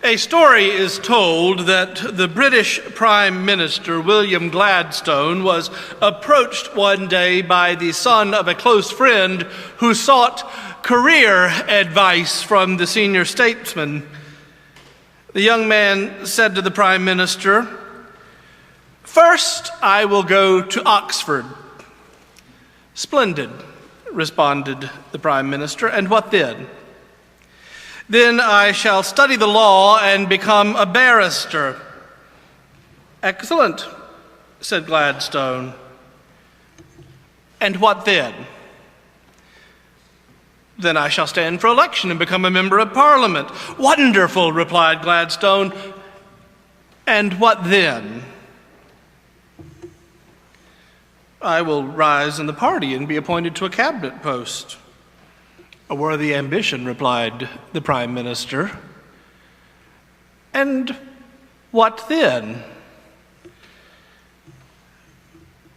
A story is told that the British Prime Minister, William Gladstone, was approached one day by the son of a close friend who sought career advice from the senior statesman. The young man said to the Prime Minister, "First, I will go to Oxford." "Splendid," responded the Prime Minister. "And what then?" "Then I shall study the law and become a barrister." "Excellent," said Gladstone. "And what then?" "Then I shall stand for election and become a member of Parliament." "Wonderful," replied Gladstone. "And what then?" "I will rise in the party and be appointed to a cabinet post." "A worthy ambition," replied the Prime Minister. "And what then?"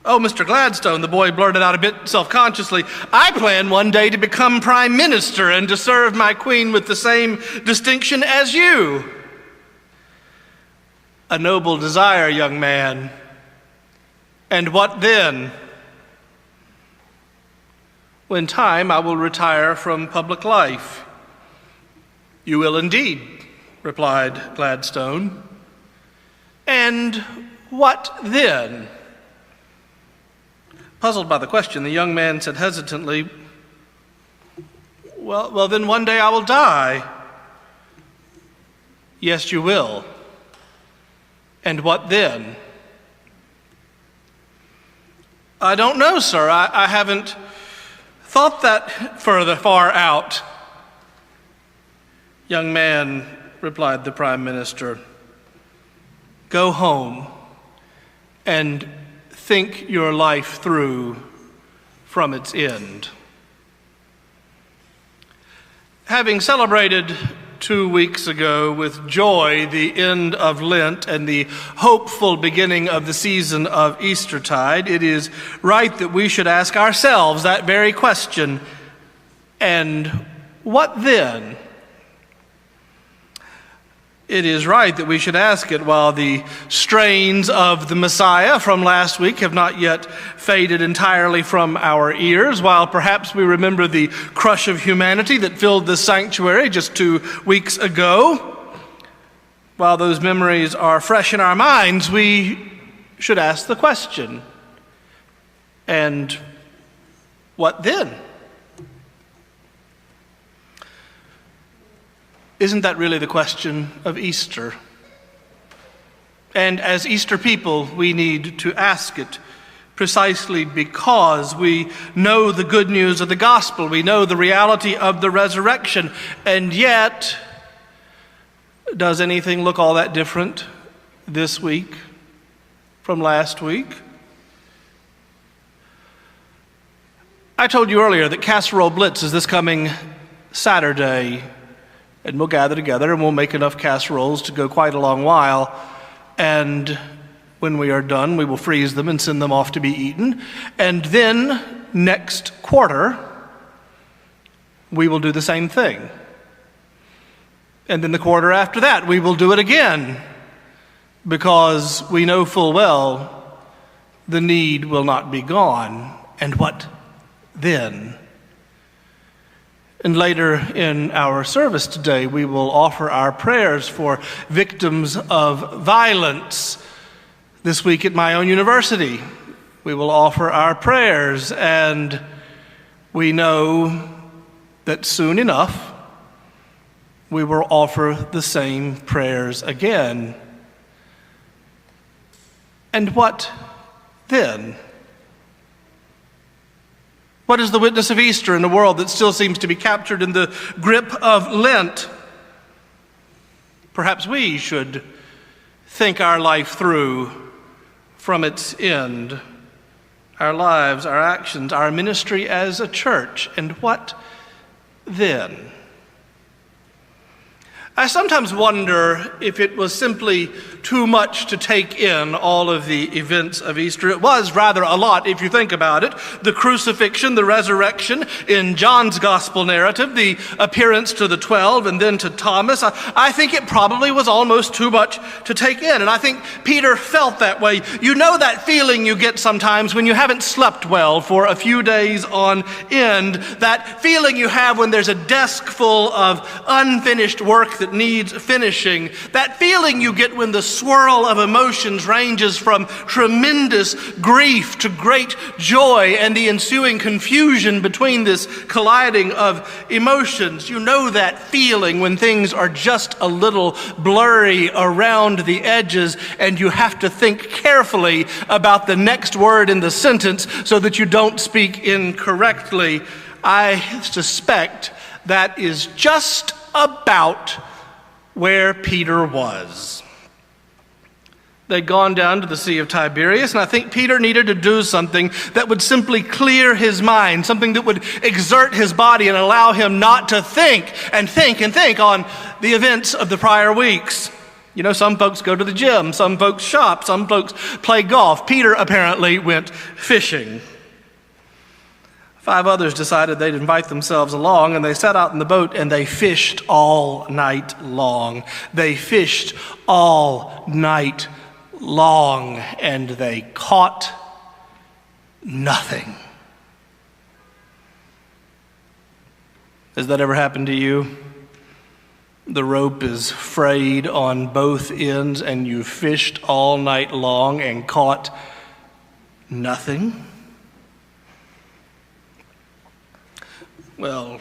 "Oh, Mr. Gladstone," the boy blurted out a bit self-consciously, "I plan one day to become Prime Minister and to serve my Queen with the same distinction as you." "A noble desire, young man. And what then?" "When time, I will retire from public life." "You will indeed," replied Gladstone. "And what then?" Puzzled by the question, the young man said hesitantly, Well, then one day I will die." "Yes, you will. And what then?" "I don't know, sir. I haven't thought that far out." "Young man," replied the Prime Minister, "go home and think your life through from its end." Having celebrated 2 weeks ago with joy the end of Lent and the hopeful beginning of the season of Eastertide, it is right that we should ask ourselves that very question, and what then? It is right that we should ask it while the strains of the Messiah from last week have not yet faded entirely from our ears, while perhaps we remember the crush of humanity that filled the sanctuary just 2 weeks ago. While those memories are fresh in our minds, we should ask the question, and what then? Isn't that really the question of Easter? And as Easter people, we need to ask it precisely because we know the good news of the gospel. We know the reality of the resurrection. And yet, does anything look all that different this week from last week? I told you earlier that Casserole Blitz is this coming Saturday. And we'll gather together and we'll make enough casseroles to go quite a long while. And when we are done, we will freeze them and send them off to be eaten. And then next quarter, we will do the same thing. And then the quarter after that, we will do it again. Because we know full well the need will not be gone. And what then? And later in our service today, we will offer our prayers for victims of violence. This week at my own university, we will offer our prayers, and we know that soon enough, we will offer the same prayers again. And what then? What is the witness of Easter in a world that still seems to be captured in the grip of Lent? Perhaps we should think our life through from its end, our lives, our actions, our ministry as a church, and what then? I sometimes wonder if it was simply too much to take in, all of the events of Easter. It was rather a lot if you think about it. The crucifixion, the resurrection in John's gospel narrative, the appearance to the 12 and then to Thomas. I think it probably was almost too much to take in. And I think Peter felt that way. You know that feeling you get sometimes when you haven't slept well for a few days on end. That feeling you have when there's a desk full of unfinished work that needs finishing. That feeling you get when the swirl of emotions ranges from tremendous grief to great joy and the ensuing confusion between this colliding of emotions. You know that feeling when things are just a little blurry around the edges and you have to think carefully about the next word in the sentence so that you don't speak incorrectly. I suspect that is just about where Peter was. They'd gone down to the Sea of Tiberias, and I think Peter needed to do something that would simply clear his mind, something that would exert his body and allow him not to think and think and think on the events of the prior weeks. You know, some folks go to the gym, some folks shop, some folks play golf. Peter apparently went fishing. 5 others decided they'd invite themselves along, and they set out in the boat and they fished all night long. They fished all night long, and they caught nothing. Has that ever happened to you? The rope is frayed on both ends, and you fished all night long and caught nothing? Well,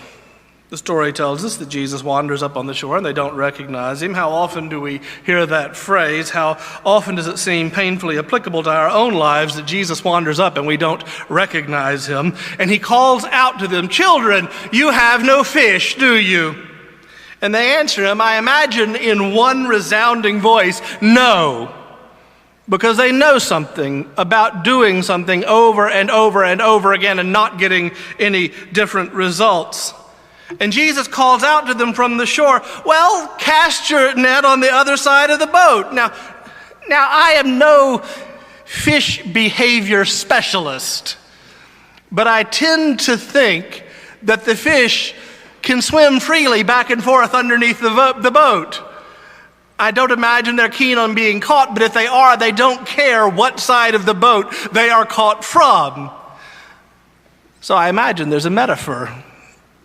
the story tells us that Jesus wanders up on the shore and they don't recognize him. How often do we hear that phrase? How often does it seem painfully applicable to our own lives that Jesus wanders up and we don't recognize him? And he calls out to them, "Children, you have no fish, do you?" And they answer him, I imagine, in one resounding voice, "No." Because they know something about doing something over and over and over again and not getting any different results. And Jesus calls out to them from the shore, "Well, cast your net on the other side of the boat." Now I am no fish behavior specialist, but I tend to think that the fish can swim freely back and forth underneath the boat. I don't imagine they're keen on being caught, but if they are, they don't care what side of the boat they are caught from. So I imagine there's a metaphor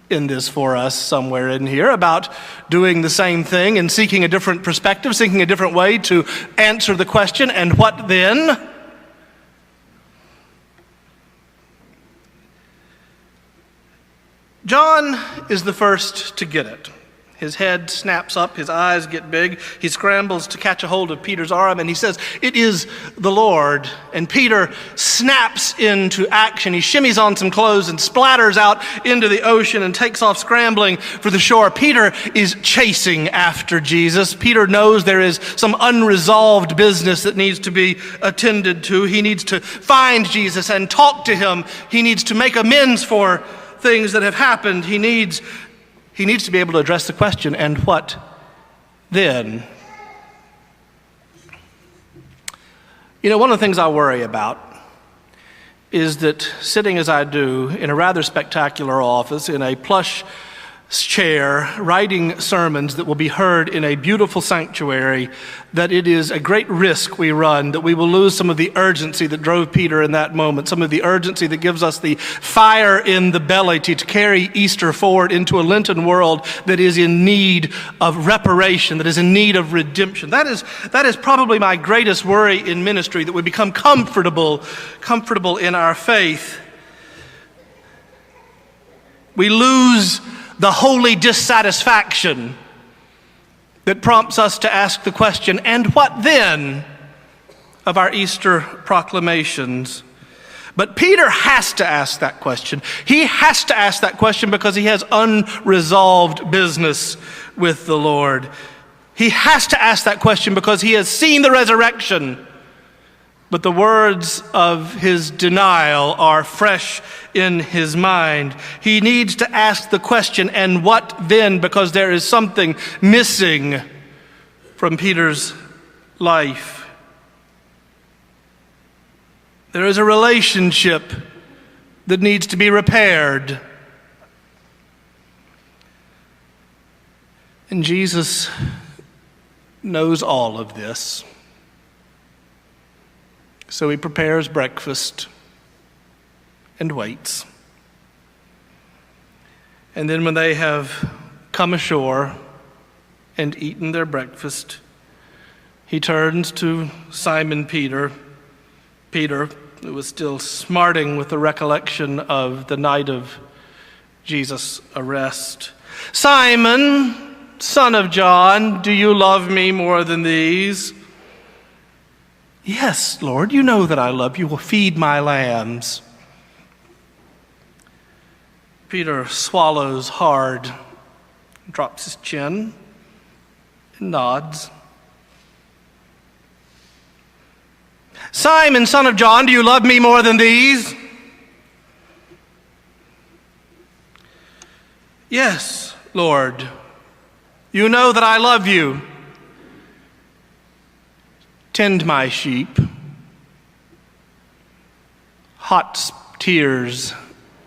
in this for us somewhere in here about doing the same thing and seeking a different perspective, seeking a different way to answer the question, and what then? John is the first to get it. His head snaps up, his eyes get big, he scrambles to catch a hold of Peter's arm, and he says, "It is the Lord." And Peter snaps into action. He shimmies on some clothes and splatters out into the ocean and takes off scrambling for the shore. Peter is chasing after Jesus. Peter knows there is some unresolved business that needs to be attended to. He needs to find Jesus and talk to him. He needs to make amends for things that have happened. He needs to be able to address the question, and what then? You know, one of the things I worry about is that sitting as I do in a rather spectacular office, in a plush chair, writing sermons that will be heard in a beautiful sanctuary, that it is a great risk we run that we will lose some of the urgency that drove Peter in that moment, some of the urgency that gives us the fire in the belly to carry Easter forward into a Lenten world that is in need of reparation, that is in need of redemption. That is probably my greatest worry in ministry, that we become comfortable in our faith. We lose the holy dissatisfaction that prompts us to ask the question, and what then, of our Easter proclamations. But Peter has to ask that question. He has to ask that question because he has unresolved business with the Lord. He has to ask that question because he has seen the resurrection. but the words of his denial are fresh in his mind. He needs to ask the question, and what then? Because there is something missing from Peter's life. There is a relationship that needs to be repaired. And Jesus knows all of this. So he prepares breakfast and waits. And then when they have come ashore and eaten their breakfast, he turns to Simon Peter, who was still smarting with the recollection of the night of Jesus' arrest. "Simon, son of John, do you love me more than these?" "Yes, Lord, you know that I love you. Will feed my lambs." Peter swallows hard, drops his chin, and nods. "Simon, son of John, do you love me more than these?" "Yes, Lord, you know that I love you. Tend my sheep." Hot tears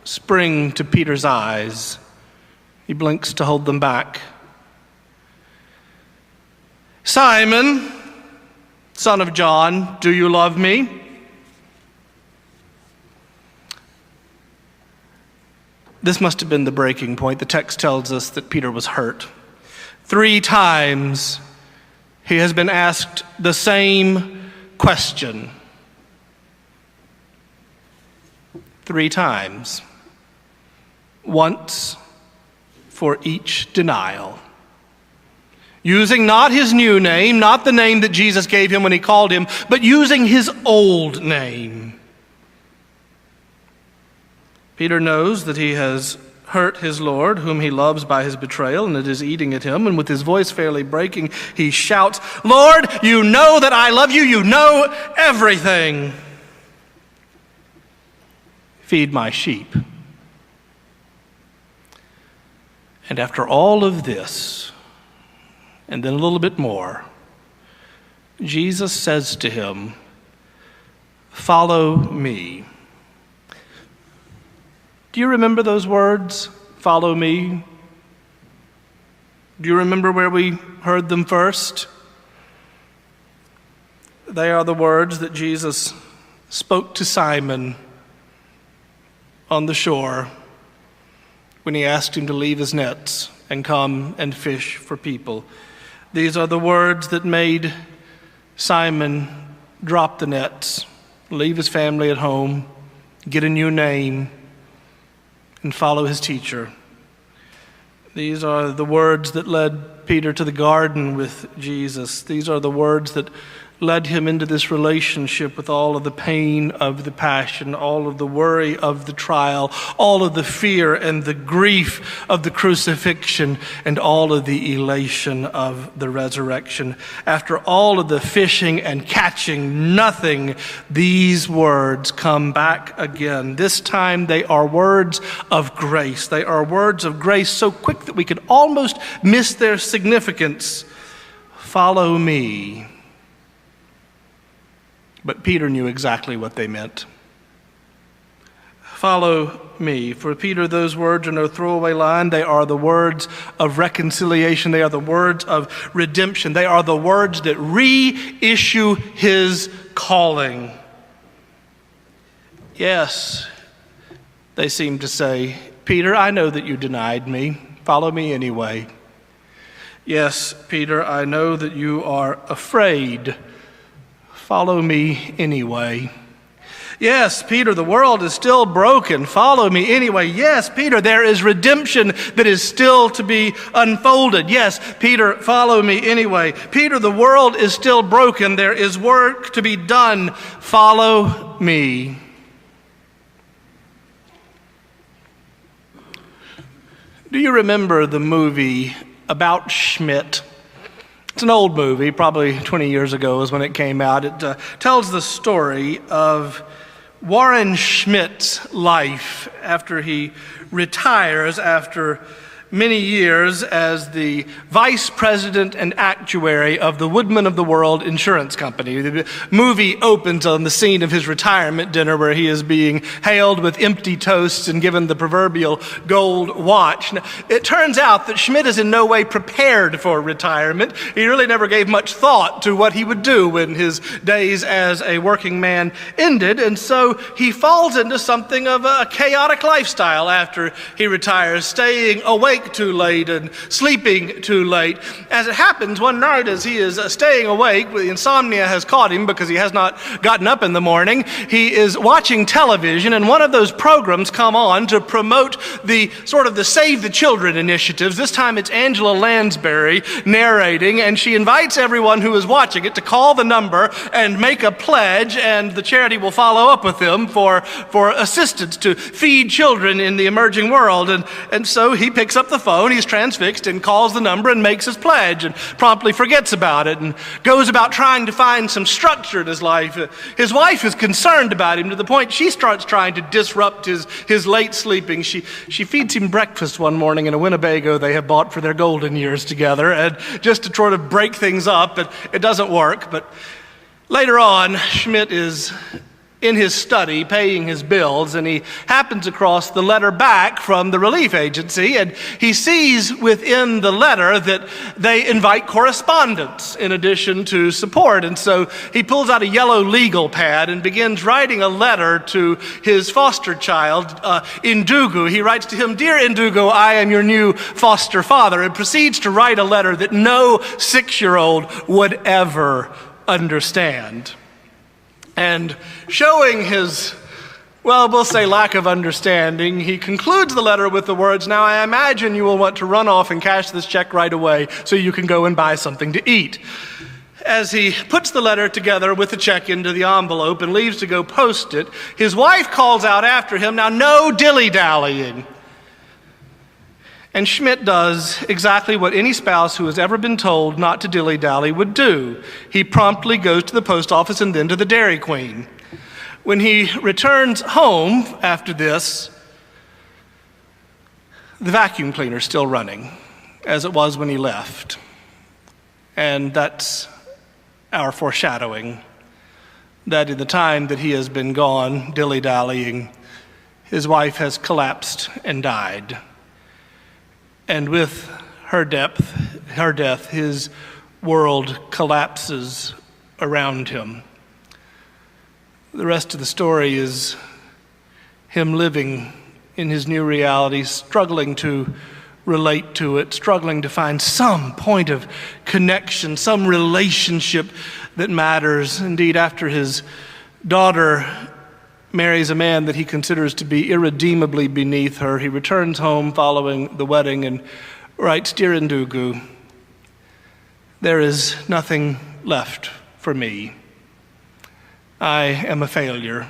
spring to Peter's eyes. He blinks to hold them back. "Simon, son of John, do you love me?" This must have been the breaking point. The text tells us that Peter was hurt. 3 times he has been asked the same question. 3 times. Once for each denial. Using not his new name, not the name that Jesus gave him when he called him, but using his old name. Peter knows that he has hurt his Lord, whom he loves, by his betrayal, and it is eating at him. And with his voice fairly breaking, he shouts, "Lord, you know that I love you. You know everything. Feed my sheep." And after all of this, and then a little bit more, Jesus says to him, "Follow me." Do you remember those words, "Follow me"? Do you remember where we heard them first? They are the words that Jesus spoke to Simon on the shore when he asked him to leave his nets and come and fish for people. These are the words that made Simon drop the nets, leave his family at home, get a new name, and follow his teacher. These are the words that led Peter to the garden with Jesus. These are the words that led him into this relationship with all of the pain of the passion, all of the worry of the trial, all of the fear and the grief of the crucifixion, and all of the elation of the resurrection. After all of the fishing and catching nothing, these words come back again. This time they are words of grace. They are words of grace so quick that we could almost miss their significance. Follow me. But Peter knew exactly what they meant. Follow me. For Peter, those words are no throwaway line. They are the words of reconciliation. They are the words of redemption. They are the words that reissue his calling. Yes, they seem to say, "Peter, I know that you denied me. Follow me anyway." Yes, Peter, I know that you are afraid. Follow me anyway. Yes, Peter, the world is still broken. Follow me anyway. Yes, Peter, there is redemption that is still to be unfolded. Yes, Peter, follow me anyway. Peter, the world is still broken. There is work to be done. Follow me. Do you remember the movie About Schmidt? It's an old movie, probably 20 years ago is when it came out. It tells the story of Warren Schmidt's life after he retires after many years as the vice president and actuary of the Woodman of the World Insurance Company. The movie opens on the scene of his retirement dinner where he is being hailed with empty toasts and given the proverbial gold watch. Now, it turns out that Schmidt is in no way prepared for retirement. He really never gave much thought to what he would do when his days as a working man ended, and so he falls into something of a chaotic lifestyle after he retires, staying awake too late and sleeping too late. As it happens, one night as he is staying awake, the insomnia has caught him because he has not gotten up in the morning. He is watching television, and one of those programs come on to promote the Save the Children initiatives. This time it's Angela Lansbury narrating, and she invites everyone who is watching it to call the number and make a pledge, and the charity will follow up with them for assistance to feed children in the emerging world. And so he picks up the phone, he's transfixed, and calls the number and makes his pledge and promptly forgets about it and goes about trying to find some structure in his life. His wife is concerned about him to the point she starts trying to disrupt his late sleeping. She feeds him breakfast one morning in a Winnebago they have bought for their golden years together, and just to sort of break things up. It doesn't work, but later on, Schmidt is in his study paying his bills, and he happens across the letter back from the relief agency, and he sees within the letter that they invite correspondence in addition to support. And so he pulls out a yellow legal pad and begins writing a letter to his foster child, Indugu. He writes to him, "Dear Indugu, I am your new foster father," and proceeds to write a letter that no 6-year-old would ever understand. And showing his, we'll say lack of understanding, he concludes the letter with the words, "Now I imagine you will want to run off and cash this check right away so you can go and buy something to eat." As he puts the letter together with the check into the envelope and leaves to go post it, his wife calls out after him, "Now no dilly-dallying." And Schmidt does exactly what any spouse who has ever been told not to dilly-dally would do. He promptly goes to the post office and then to the Dairy Queen. When he returns home after this, the vacuum cleaner is still running, as it was when he left. And that's our foreshadowing, that in the time that he has been gone dilly-dallying, his wife has collapsed and died. And with her death, his world collapses around him. The rest of the story is him living in his new reality, struggling to relate to it, struggling to find some point of connection, some relationship that matters. Indeed, after his daughter marries a man that he considers to be irredeemably beneath her, he returns home following the wedding and writes, "Dear Indugu, there is nothing left for me. I am a failure,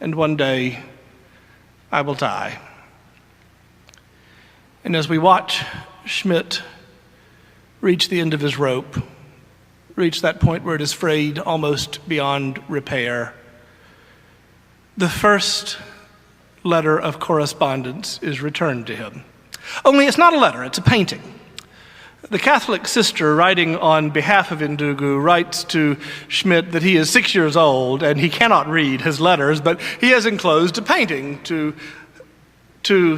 and one day I will die." And as we watch Schmidt reach the end of his rope, reach that point where it is frayed almost beyond repair, the first letter of correspondence is returned to him. Only it's not a letter, it's a painting. The Catholic sister, writing on behalf of Indugu, writes to Schmidt that he is 6 years old and he cannot read his letters, but he has enclosed a painting to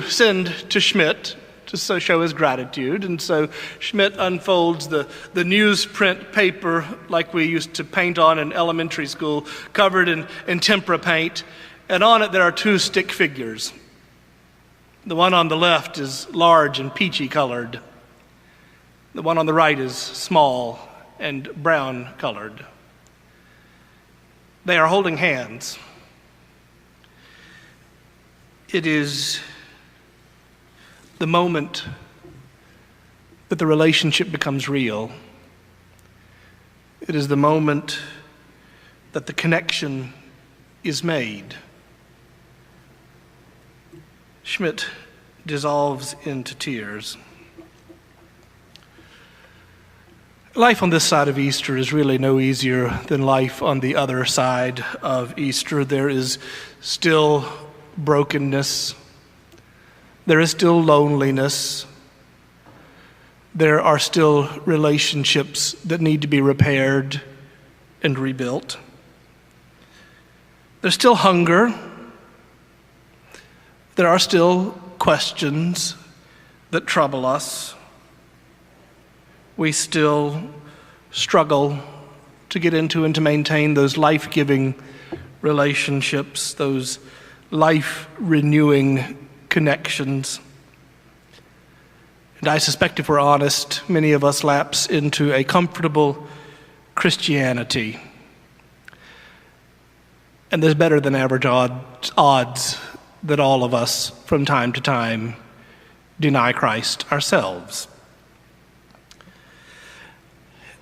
send to Schmidt to show his gratitude. And so Schmidt unfolds the newsprint paper like we used to paint on in elementary school, covered in tempera paint. And on it there are 2 stick figures. The one on the left is large and peachy colored. The one on the right is small and brown colored. They are holding hands. It is the moment that the relationship becomes real. It is the moment that the connection is made. Schmidt dissolves into tears. Life on this side of Easter is really no easier than life on the other side of Easter. There is still brokenness. There is still loneliness. There are still relationships that need to be repaired and rebuilt. There's still hunger. There are still questions that trouble us. We still struggle to get into and to maintain those life-giving relationships, those life-renewing connections. And I suspect if we're honest, many of us lapse into a comfortable Christianity. And there's better than average odds that all of us, from time to time, deny Christ ourselves.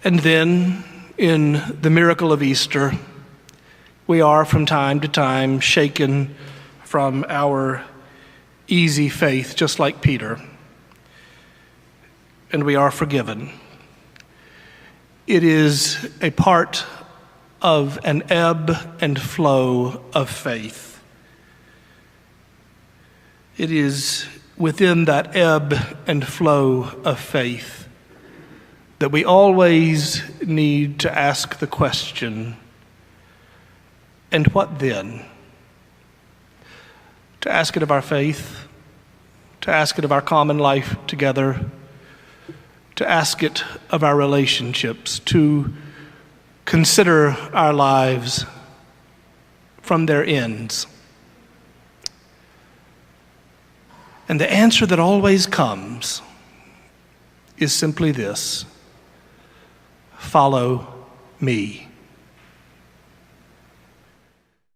And then, in the miracle of Easter, we are from time to time shaken from our easy faith, just like Peter, and we are forgiven. It is a part of an ebb and flow of faith. It is within that ebb and flow of faith that we always need to ask the question, and what then? To ask it of our faith, to ask it of our common life together, to ask it of our relationships, to consider our lives from their ends. And the answer that always comes is simply this: follow me.